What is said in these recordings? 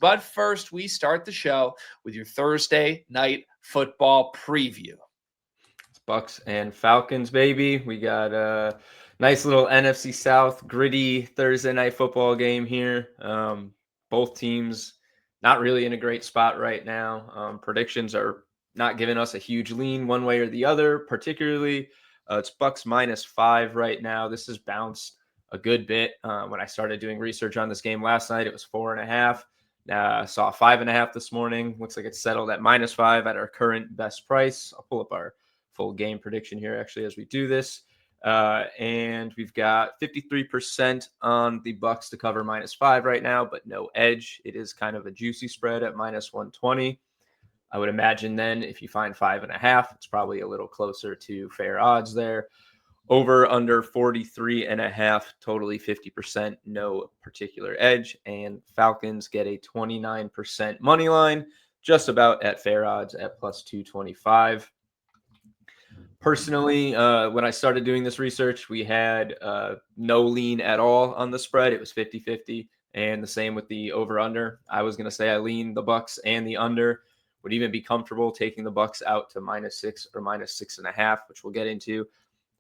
But first, we start the show with your Thursday night football preview. It's Bucs and Falcons, baby. We got a nice little NFC South gritty Thursday night football game here. Both teams not really in a great spot right now. Predictions are not giving us a huge lean one way or the other, particularly. It's Bucs -5 right now. This has bounced a good bit. When I started doing research on this game last night, it was 4.5. Saw 5.5 this morning. Looks like it's settled at -5 at our current best price. I'll pull up our full game prediction here actually as we do this. And we've got 53% on the Bucs to cover -5 right now, but no edge. It is kind of a juicy spread at -120. I would imagine then if you find 5.5, it's probably a little closer to fair odds there. Over under 43.5, totally 50%, no particular edge. And Falcons get a 29% money line, just about at fair odds at +225. Personally, when I started doing this research, we had no lean at all on the spread. It was 50-50, and the same with the over-under. I was going to say I lean the Bucs and the under. Would even be comfortable taking the Bucs out to -6 or -6.5, which we'll get into.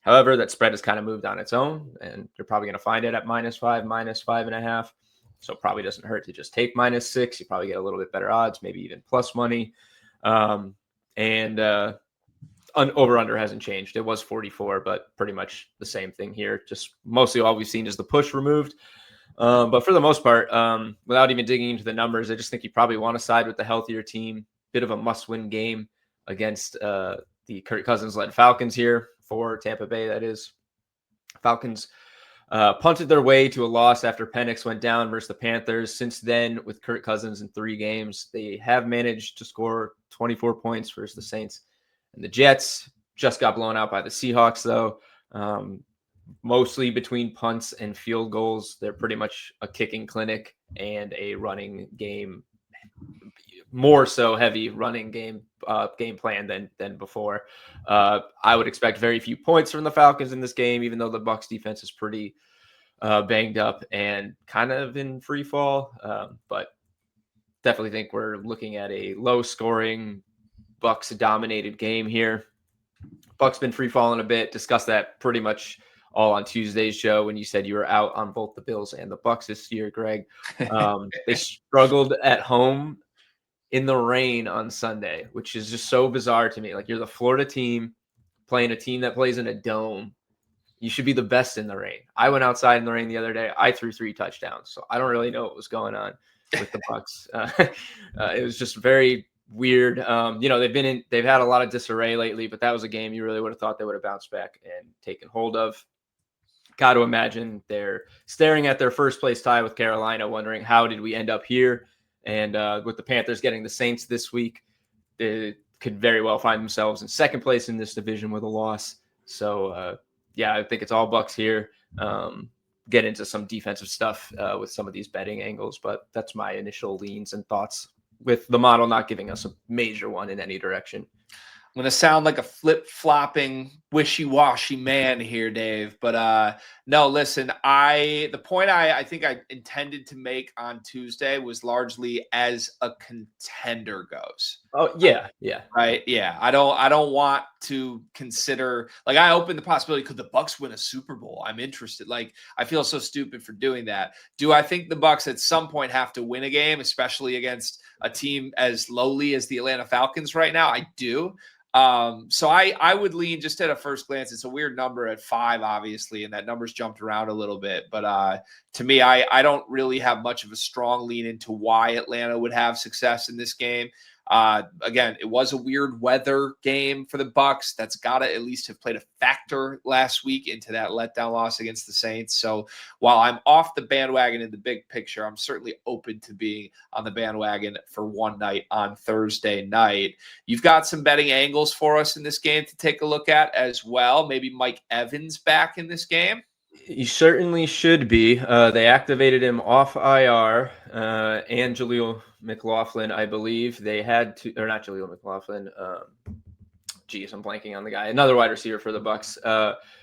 However, that spread has kind of moved on its own, and you're probably going to find it at -5, -5.5. So it probably doesn't hurt to just take -6. You probably get a little bit better odds, maybe even plus money. Over-under hasn't changed. It was 44, but pretty much the same thing here. Just mostly all we've seen is the push removed. But for the most part, without even digging into the numbers, I just think you probably want to side with the healthier team. Bit of a must-win game against the Kirk Cousins-led Falcons here for Tampa Bay, that is. Falcons punted their way to a loss after Penix went down versus the Panthers. Since then, with Kirk Cousins in 3 games, they have managed to score 24 points versus the Saints and the Jets. Just got blown out by the Seahawks, though. Mostly between punts and field goals. They're pretty much a kicking clinic and a running game, more so heavy running game plan than before. I would expect very few points from the Falcons in this game, even though the Bucs defense is pretty banged up and kind of in free fall. But definitely think we're looking at a low scoring Bucs dominated game here. Bucs been free falling a bit. Discussed that pretty much all on Tuesday's show when you said you were out on both the Bills and the Bucs this year, Greg. They struggled at home in the rain on Sunday, which is just so bizarre to me. Like, you're the Florida team playing a team that plays in a dome. You should be the best in the rain. I went outside in the rain the other day. I threw 3 touchdowns. So I don't really know what was going on with the Bucs. It was just very weird. They've had a lot of disarray lately, but that was a game you really would have thought they would have bounced back and taken hold of. Got to imagine they're staring at their first place tie with Carolina, wondering how did we end up here? And with the Panthers getting the Saints this week, they could very well find themselves in second place in this division with a loss. So, I think it's all Bucs here. Get into some defensive stuff with some of these betting angles, but that's my initial leans and thoughts with the model not giving us a major one in any direction. I'm going to sound like a flip-flopping, wishy-washy man here, Dave. But no, listen, the point I think I intended to make on Tuesday was largely as a contender goes. Oh, yeah. Right? Yeah. I don't want to consider, like, I opened the possibility, could the Bucs win a Super Bowl? I'm interested. Like, I feel so stupid for doing that. Do I think the Bucs at some point have to win a game, especially against a team as lowly as the Atlanta Falcons right now? I do. So I would lean, just at a first glance, it's a weird number at 5, obviously, and that number's jumped around a little bit. But to me, I don't really have much of a strong lean into why Atlanta would have success in this game. Again, it was a weird weather game for the Bucs. That's got to at least have played a factor last week into that letdown loss against the Saints. So while I'm off the bandwagon in the big picture, I'm certainly open to being on the bandwagon for one night on Thursday night. You've got some betting angles for us in this game to take a look at as well. Maybe Mike Evans back in this game. He certainly should be. They activated him off IR, and Jaleel McLaughlin, I believe. They had to, or not Jaleel McLaughlin. I'm blanking on the guy. Another wide receiver for the Bucs.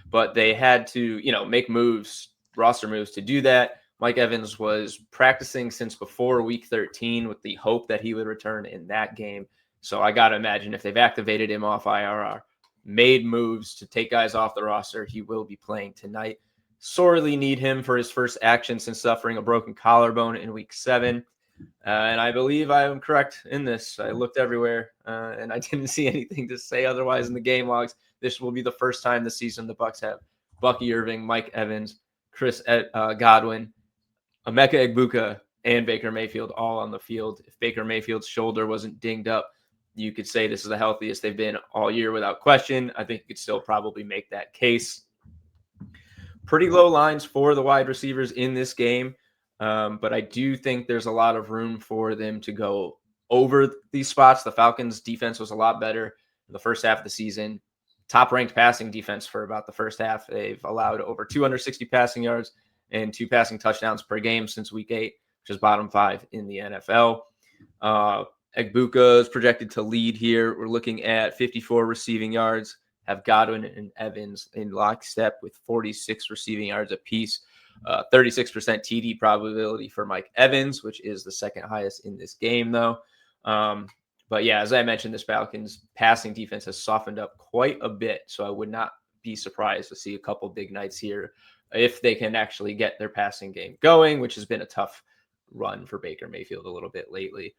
But they had to, make moves, roster moves to do that. Mike Evans was practicing since before week 13 with the hope that he would return in that game. So I got to imagine if they've activated him off IRR, made moves to take guys off the roster, he will be playing tonight. Sorely need him for his first action since suffering a broken collarbone in week 7. And I believe I am correct in this. I looked everywhere and I didn't see anything to say otherwise in the game logs. This will be the first time this season the Bucs have Bucky Irving, Mike Evans, Chris Godwin, Emeka Egbuka, and Baker Mayfield all on the field. If Baker Mayfield's shoulder wasn't dinged up, you could say this is the healthiest they've been all year without question. I think you could still probably make that case. Pretty low lines for the wide receivers in this game, but I do think there's a lot of room for them to go over these spots. The Falcons' defense was a lot better in the first half of the season. Top-ranked passing defense for about the first half. They've allowed over 260 passing yards and 2 passing touchdowns per game since week 8, which is bottom 5 in the NFL. Egbuka is projected to lead here. We're looking at 54 receiving yards, have Godwin and Evans in lockstep with 46 receiving yards apiece. 36% TD probability for Mike Evans, which is the second highest in this game, though. But yeah, as I mentioned, this Falcons passing defense has softened up quite a bit. So I would not be surprised to see a couple big nights here if they can actually get their passing game going, which has been a tough run for Baker Mayfield a little bit lately.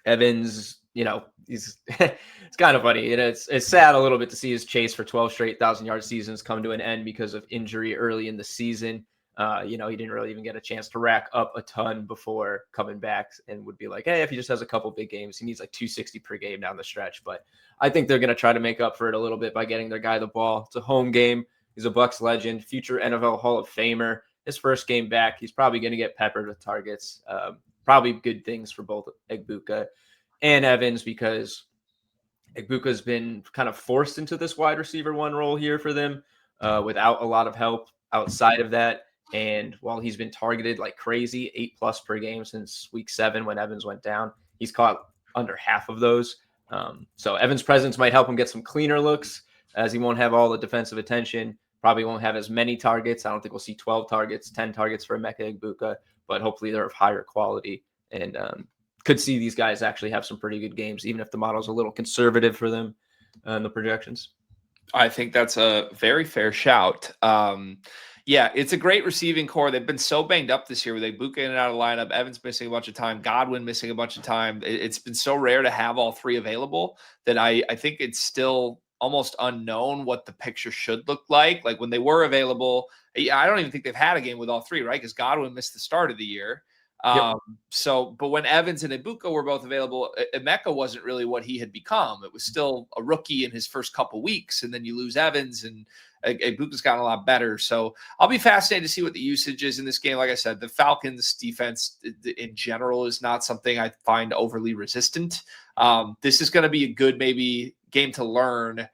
Evans, he's it's kind of funny. It's sad a little bit to see his chase for 12 straight 1,000-yard seasons come to an end because of injury early in the season. He didn't really even get a chance to rack up a ton before coming back, and would be like, hey, if he just has a couple big games, he needs like 260 per game down the stretch. But I think they're going to try to make up for it a little bit by getting their guy the ball. It's a home game. He's a Bucs legend, future NFL Hall of Famer. His first game back, he's probably going to get peppered with targets. Probably good things for both Egbuka and Evans, because Egbuka's been kind of forced into this wide receiver 1 role here for them without a lot of help outside of that. And while he's been targeted like crazy, 8+ per game since week 7 when Evans went down, he's caught under half of those. So Evans' presence might help him get some cleaner looks, as he won't have all the defensive attention, probably won't have as many targets. I don't think we'll see 12 targets, 10 targets for Emeka Egbuka, but hopefully they're of higher quality, and could see these guys actually have some pretty good games, even if the model's a little conservative for them in the projections. I think that's a very fair shout. Yeah, it's a great receiving core. They've been so banged up this year with Egbuka in and out of the lineup, Evans missing a bunch of time, Godwin missing a bunch of time. It's been so rare to have all 3 available that I think it's still almost unknown what the picture should look like. Like when they were available, I don't even think they've had a game with all 3, right? Because Godwin missed the start of the year. Yep. But when Evans and Egbuka were both available, Emeka wasn't really what he had become. It was still a rookie in his first couple weeks, and then you lose Evans, and Egbuka's gotten a lot better. So I'll be fascinated to see what the usage is in this game. Like I said, the Falcons defense in general is not something I find overly resistant. This is going to be a good maybe game to learn.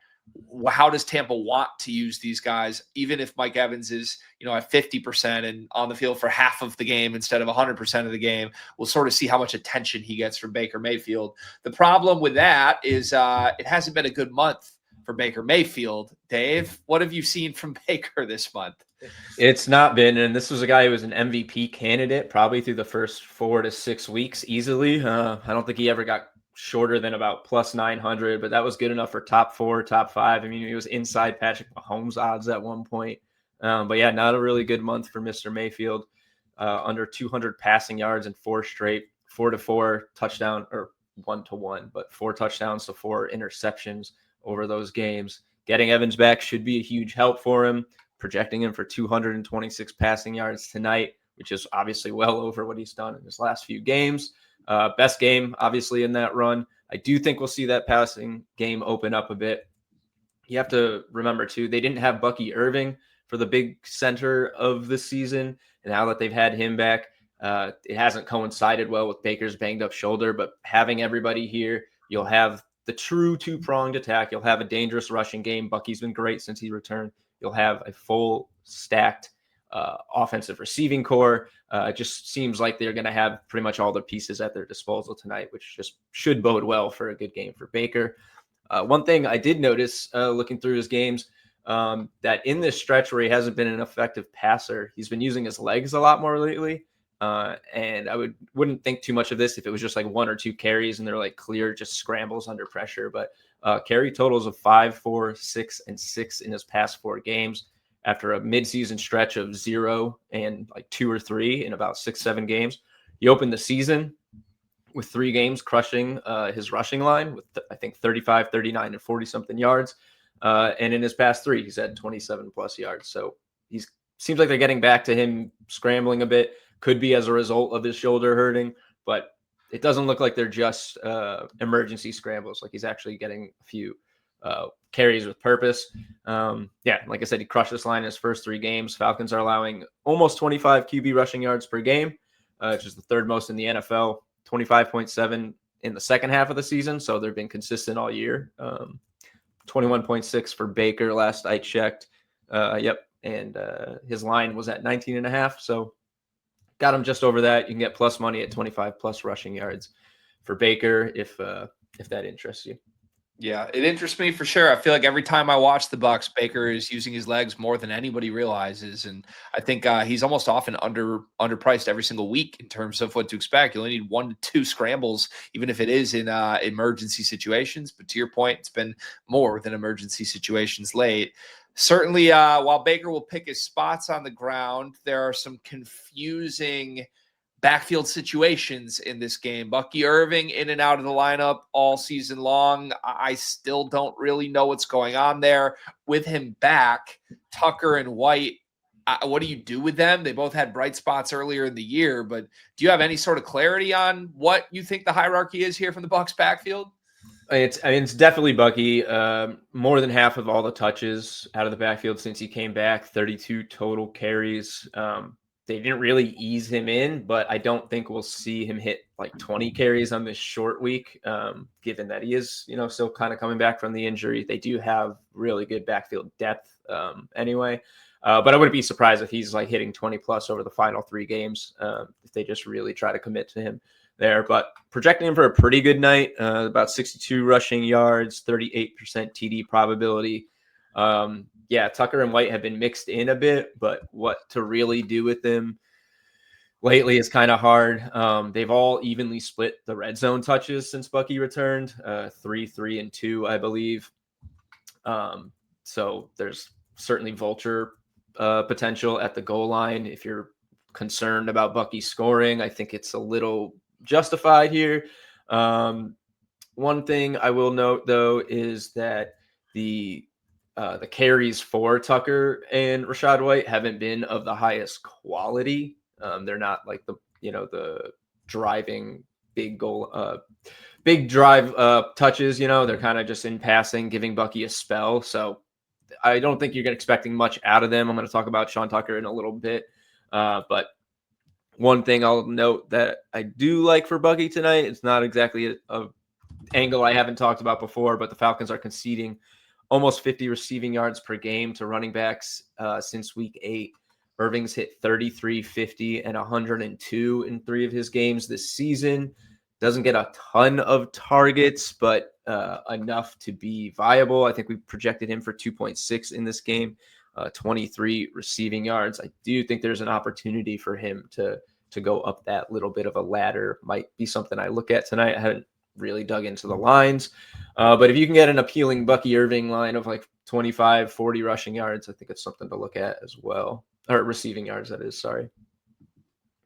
How does Tampa want to use these guys, even if Mike Evans is, at 50% and on the field for half of the game instead of 100% of the game? We'll sort of see how much attention he gets from Baker Mayfield. The problem with that is it hasn't been a good month for Baker Mayfield. Dave, what have you seen from Baker this month? It's not been, and this was a guy who was an MVP candidate probably through the first 4 to 6 weeks easily. I don't think he ever got shorter than about plus 900, but that was good enough for top 4, top 5. I mean, he was inside Patrick Mahomes odds at one point. But yeah, not a really good month for Mr. Mayfield. Under 200 passing yards in 4 straight, 4-4 touchdown, or 1-1, but 4 touchdowns to 4 interceptions over those games. Getting Evans back should be a huge help for him. Projecting him for 226 passing yards tonight, which is obviously well over what he's done in his last few games. Best game, obviously, in that run. I do think we'll see that passing game open up a bit. You have to remember, too, they didn't have Bucky Irving for the big center of the season. And now that they've had him back, it hasn't coincided well with Baker's banged up shoulder. But having everybody here, you'll have the true 2-pronged attack. You'll have a dangerous rushing game. Bucky's been great since he returned. You'll have a full stacked offensive receiving core. It just seems like they're going to have pretty much all the pieces at their disposal tonight, which just should bode well for a good game for Baker. One thing I did notice looking through his games, that in this stretch where he hasn't been an effective passer, he's been using his legs a lot more lately. And I wouldn't think too much of this if it was just like 1 or 2 carries and they're like clear, just scrambles under pressure. But carry totals of 5, 4, 6, and 6 in his past 4 games after a midseason stretch of 0 and like 2 or 3 in about 6, 7 games. He opened the season with 3 games crushing his rushing line with I think 35, 39, and 40 something yards. And in his past 3, he's had 27 plus yards. So seems like they're getting back to him scrambling a bit. Could be as a result of his shoulder hurting, but it doesn't look like they're just emergency scrambles. Like he's actually getting a few carries with purpose. Like I said, he crushed this line in his first 3 games. Falcons are allowing almost 25 QB rushing yards per game, which is the 3rd most in the NFL, 25.7 in the second half of the season. So they've been consistent all year. 21.6 for Baker last I checked. And his line was at 19.5. So got him just over that. You can get plus money at 25 plus rushing yards for Baker if that interests you. Yeah, it interests me for sure. I feel like every time I watch the Bucs, Baker is using his legs more than anybody realizes, and I think he's almost often underpriced every single week in terms of what to expect. You only need 1 to 2 scrambles, even if it is in emergency situations. But to your point, it's been more than emergency situations late. Certainly, while Baker will pick his spots on the ground, there are some confusing backfield situations in this game. Bucky Irving in and out of the lineup all season long. I still don't really know what's going on there. With him back, Tucker and White, what do you do with them? They both had bright spots earlier in the year, but do you have any sort of clarity on what you think the hierarchy is here from the Bucs backfield? It's definitely Bucky. More than half of all the touches out of the backfield since he came back, 32 total carries. They didn't really ease him in, but I don't think we'll see him hit like 20 carries on this short week, given that he is, still kind of coming back from the injury. They do have really good backfield depth anyway. But I wouldn't be surprised if he's like hitting 20 plus over the final 3 games if they just really try to commit to him there. But projecting him for a pretty good night, about 62 rushing yards, 38% TD probability. Tucker and White have been mixed in a bit, but what to really do with them lately is kind of hard. They've all evenly split the red zone touches since Bucky returned, 3, 3, and 2, I believe. So there's certainly vulture potential at the goal line. If you're concerned about Bucky scoring, I think it's a little justified here. One thing I will note, though, is that the carries for Tucker and Rachaad White haven't been of the highest quality. They're not like the driving big goal, big drive touches. They're kind of just in passing, giving Bucky a spell. So I don't think you're expecting much out of them. I'm going to talk about Sean Tucker in a little bit. But one thing I'll note that I do like for Bucky tonight, it's not exactly a angle I haven't talked about before, but the Falcons are conceding almost 50 receiving yards per game to running backs since week 8. Irving's hit 33, 50, and 102 in 3 of his games this season. Doesn't get a ton of targets, but enough to be viable. I think we projected him for 2.6 in this game, 23 receiving yards. I do think there's an opportunity for him to go up that little bit of a ladder. Might be something I look at tonight. I haven't really dug into the lines. But if you can get an appealing Bucky Irving line of like 25, 40 rushing yards, I think it's something to look at as well. Or receiving yards, that is, sorry.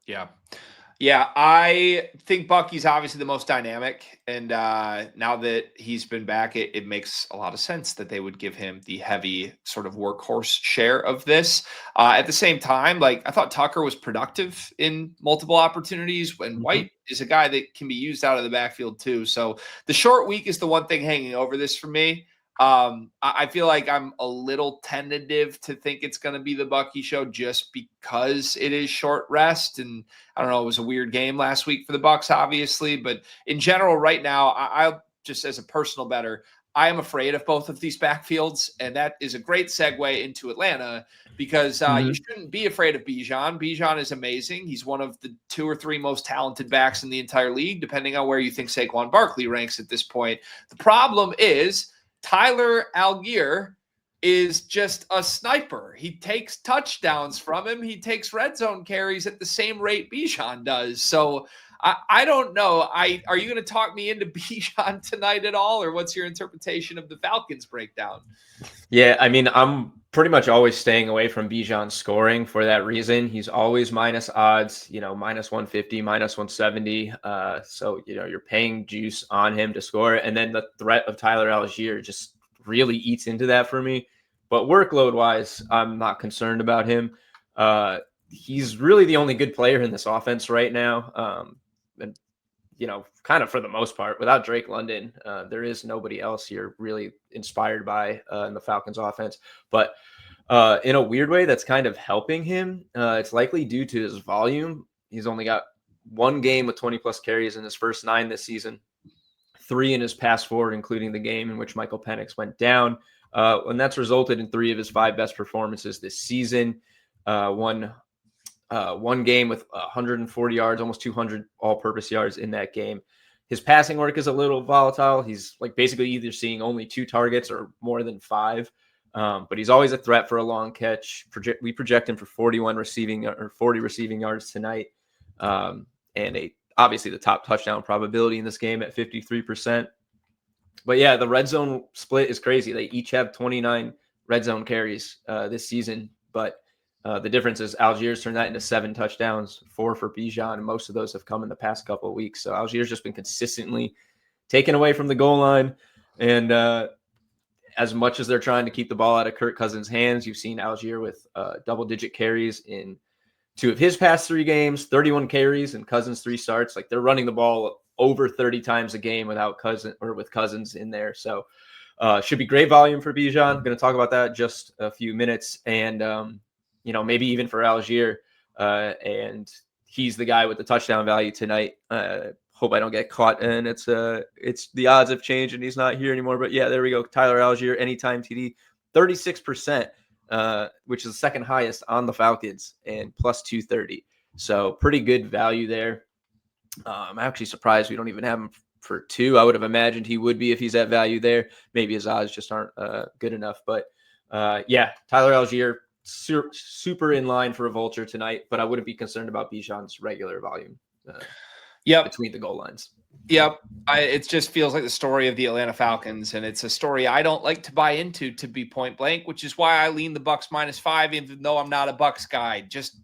Yeah, I think Bucky's obviously the most dynamic. And now that he's been back, it makes a lot of sense that they would give him the heavy sort of workhorse share of this. At the same time, I thought Tucker was productive in multiple opportunities, and White is a guy that can be used out of the backfield too. So the short week is the one thing hanging over this for me. I feel like I'm a little tentative to think it's going to be the Bucky show just because it is short rest. And I don't know, it was a weird game last week for the Bucs, obviously, but in general right now, I just, as a personal bettor, I am afraid of both of these backfields. And that is a great segue into Atlanta because you shouldn't be afraid of Bijan. Bijan is amazing. He's one of the 2 or 3 most talented backs in the entire league, depending on where you think Saquon Barkley ranks at this point. The problem is Tyler Algier is just a sniper. He takes touchdowns from him. He takes red zone carries at the same rate Bijan does. So I don't know. Are you going to talk me into Bijan tonight at all, or what's your interpretation of the Falcons breakdown? Yeah, I mean, I'm pretty much always staying away from Bijan scoring for that reason. He's always minus odds, minus 150, minus 170. So, you're paying juice on him to score. And then the threat of Tyler Algier just really eats into that for me. But workload wise, I'm not concerned about him. He's really the only good player in this offense right now. And kind of for the most part, without Drake London, there is nobody else you're really inspired by in the Falcons offense. But in a weird way, that's kind of helping him. It's likely due to his volume. He's only got one game with 20 plus carries in his first 9 this season, 3 in his past 4, including the game in which Michael Penix went down. And that's resulted in 3 of his 5 best performances this season. One game with 140 yards, almost 200 all-purpose yards in that game. His passing work is a little volatile. He's basically either seeing only 2 targets or more than 5. But he's always a threat for a long catch. We project him for 40 receiving yards tonight. And obviously the top touchdown probability in this game at 53%. But yeah, the red zone split is crazy. They each have 29 red zone carries this season, but the difference is Algier's turned that into 7 touchdowns, 4 for Bijan, and most of those have come in the past couple of weeks. So Algier's just been consistently taken away from the goal line. And as much as they're trying to keep the ball out of Kirk Cousins' hands, you've seen Algier with double-digit carries in 2 of his past 3 games, 31 carries, and Cousins 3 starts. They're running the ball over 30 times a game with Cousins in there. So should be great volume for Bijan. I'm going to talk about that in just a few minutes. And maybe even for Algier. And he's the guy with the touchdown value tonight. Hope I don't get caught. And it's the odds have changed and he's not here anymore. But yeah, there we go. Tyler Algier, anytime TD, 36%, which is the second highest on the Falcons, and plus 230. So pretty good value there. I'm actually surprised we don't even have him for 2. I would have imagined he would be if he's at value there. Maybe his odds just aren't good enough. But yeah, Tyler Algier, super in line for a vulture tonight, but I wouldn't be concerned about Bijan's regular volume between the goal lines. Yep. It just feels like the story of the Atlanta Falcons, and it's a story I don't like to buy into, to be point blank, which is why I lean the Bucs -5, even though I'm not a Bucs guy. Just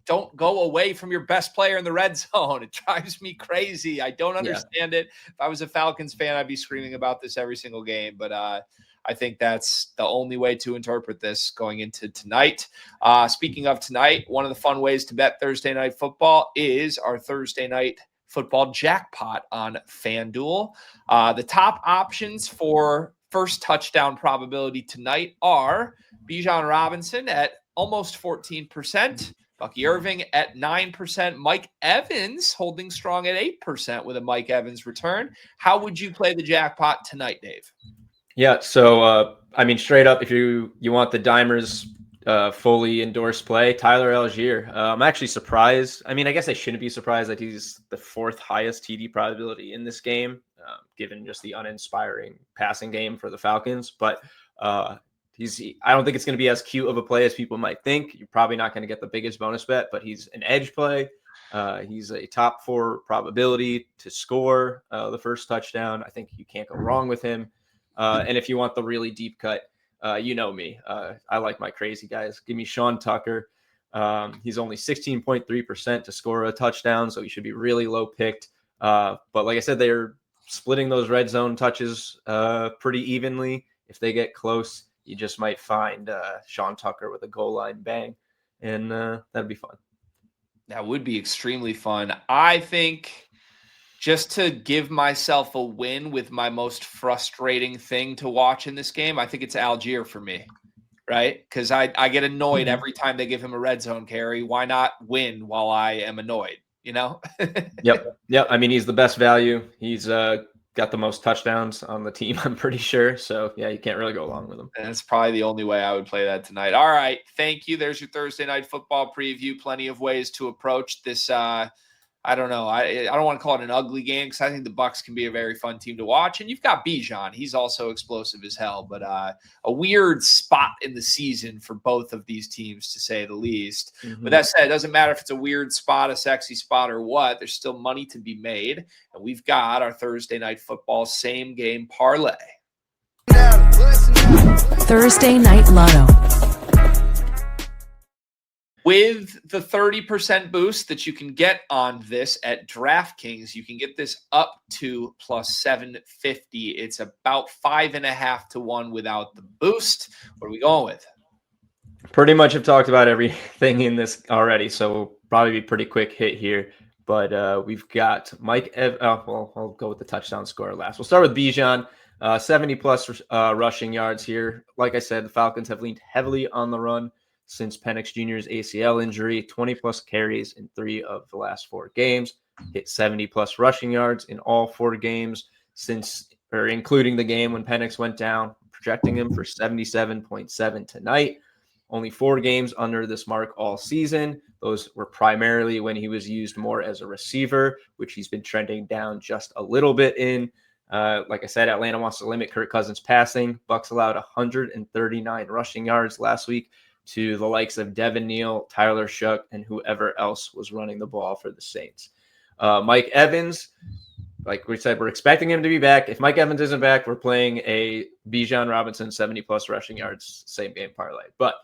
don't go away from your best player in the red zone. It drives me crazy. I don't understand it. If I was a Falcons fan, I'd be screaming about this every single game, but I think that's the only way to interpret this going into tonight. Speaking of tonight, one of the fun ways to bet Thursday night football is our Thursday night football jackpot on FanDuel. The top options for first touchdown probability tonight are Bijan Robinson at almost 14%, Bucky Irving at 9%, Mike Evans holding strong at 8% with a Mike Evans return. How would you play the jackpot tonight, Dave? Yeah, so straight up, if you want the Dimers fully endorsed play, Tyler Algier. I'm actually surprised. I guess I shouldn't be surprised that he's the 4th highest TD probability in this game, given just the uninspiring passing game for the Falcons. But I don't think it's going to be as cute of a play as people might think. You're probably not going to get the biggest bonus bet, but he's an edge play. He's a top 4 probability to score the first touchdown. I think you can't go wrong with him. And if you want the really deep cut, you know me. I like my crazy guys. Give me Sean Tucker. He's only 16.3% to score a touchdown, so he should be really low picked. But like I said, they're splitting those red zone touches pretty evenly. If they get close, you just might find Sean Tucker with a goal line bang, and that'd be fun. That would be extremely fun. I think just to give myself a win with my most frustrating thing to watch in this game, I think it's Algier for me, right? Because I get annoyed every time they give him a red zone carry. Why not win while I am annoyed, Yep. He's the best value. He's got the most touchdowns on the team, I'm pretty sure. So, yeah, you can't really go along with him. And that's probably the only way I would play that tonight. All right. Thank you. There's your Thursday night football preview. Plenty of ways to approach this I don't know. I don't want to call it an ugly game because I think the Bucs can be a very fun team to watch. And you've got Bijan. He's also explosive as hell. But a weird spot in the season for both of these teams, to say the least. With that said, it doesn't matter if it's a weird spot, a sexy spot, or what. There's still money to be made. And we've got our Thursday Night Football same game parlay. Thursday Night Lotto. With the 30% boost that you can get on this at DraftKings, you can get this up to plus 750. It's about 5.5 to 1 without the boost. What are we going with? Pretty much have talked about everything in this already, so we'll probably be pretty quick hit here. But we've got I'll go with the touchdown score last. We'll start with Bijan, 70-plus rushing yards here. Like I said, the Falcons have leaned heavily on the run since Penix Jr.'s ACL injury, 20-plus carries in 3 of the last 4 games, hit 70-plus rushing yards in all 4 games including the game when Penix went down, projecting him for 77.7 tonight. Only 4 games under this mark all season. Those were primarily when he was used more as a receiver, which he's been trending down just a little bit in. Like I said, Atlanta wants to limit Kirk Cousins' passing. Bucs allowed 139 rushing yards last week to the likes of Devin Neal, Tyler Shough, and whoever else was running the ball for the Saints. Mike Evans, like we said, we're expecting him to be back. If Mike Evans isn't back, we're playing a Bijan Robinson 70-plus rushing yards, same game parlay. But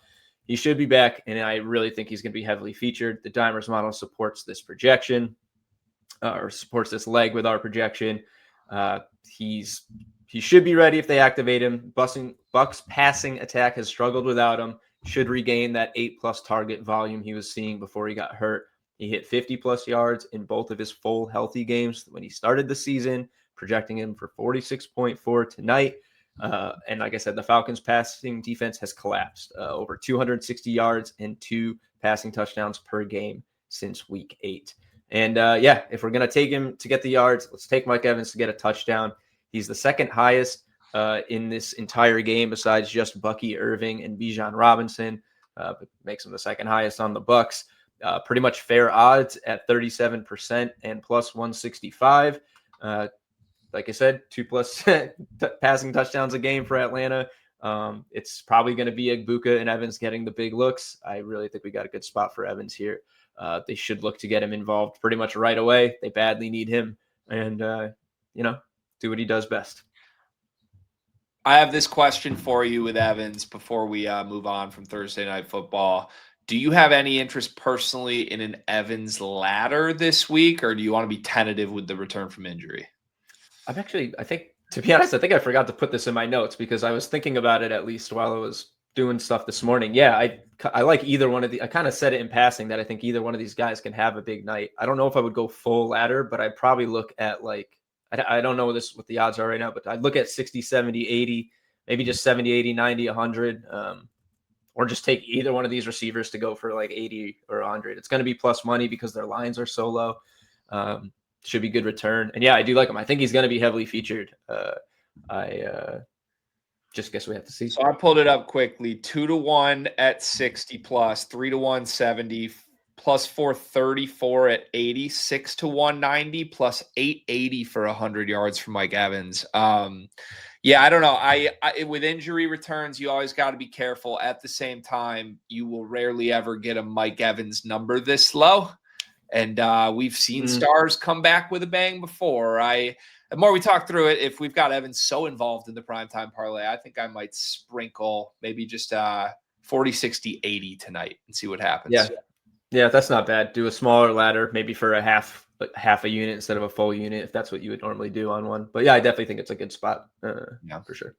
he should be back, and I really think he's going to be heavily featured. The Dimers model supports this projection, or supports this leg with our projection. He should be ready if they activate him. Bucs passing attack has struggled without him. Should regain that 8-plus target volume he was seeing before he got hurt. He hit 50-plus yards in both of his full healthy games when he started the season, projecting him for 46.4 tonight. And like I said, the Falcons passing defense has collapsed, over 260 yards and 2 passing touchdowns per game since week 8. And if we're going to take him to get the yards, let's take Mike Evans to get a touchdown. He's the second highest in this entire game besides just Bucky Irving and Bijan Robinson. Makes him the second highest on the Bucs. Pretty much fair odds at 37% and plus 165. Like I said, 2+ passing touchdowns a game for Atlanta. It's probably going to be Igbuka and Evans getting the big looks. I really think we got a good spot for Evans here. They should look to get him involved pretty much right away. They badly need him and, do what he does best. I have this question for you with Evans before we move on from Thursday Night Football. Do you have any interest personally in an Evans ladder this week, or do you want to be tentative with the return from injury? I think, to be honest, I think I forgot to put this in my notes because I was thinking about it at least while I was doing stuff this morning. Yeah, I like either one of the. I kind of said it in passing that I think either one of these guys can have a big night. I don't know if I would go full ladder, but I'd probably look at I don't know what the odds are right now, but I'd look at 60, 70, 80, maybe just 70, 80, 90, 100, or just take either one of these receivers to go for like 80 or 100. It's going to be plus money because their lines are so low. Should be good return. And yeah, I do like him. I think he's going to be heavily featured. I just guess we have to see. So I pulled it up quickly. 2 to 1 at 60 plus, 3 to 1 70, plus 434 at 80, 6 to 190, plus 880 for 100 yards for Mike Evans. I don't know. I with injury returns, you always got to be careful. At the same time, you will rarely ever get a Mike Evans number this low. And we've seen stars come back with a bang before. The more we talk through it, if we've got Evans so involved in the primetime parlay, I think I might sprinkle maybe just 40, 60, 80 tonight and see what happens. Yeah, that's not bad. Do a smaller ladder, maybe for a half a unit instead of a full unit, if that's what you would normally do on one. But yeah, I definitely think it's a good spot. For sure.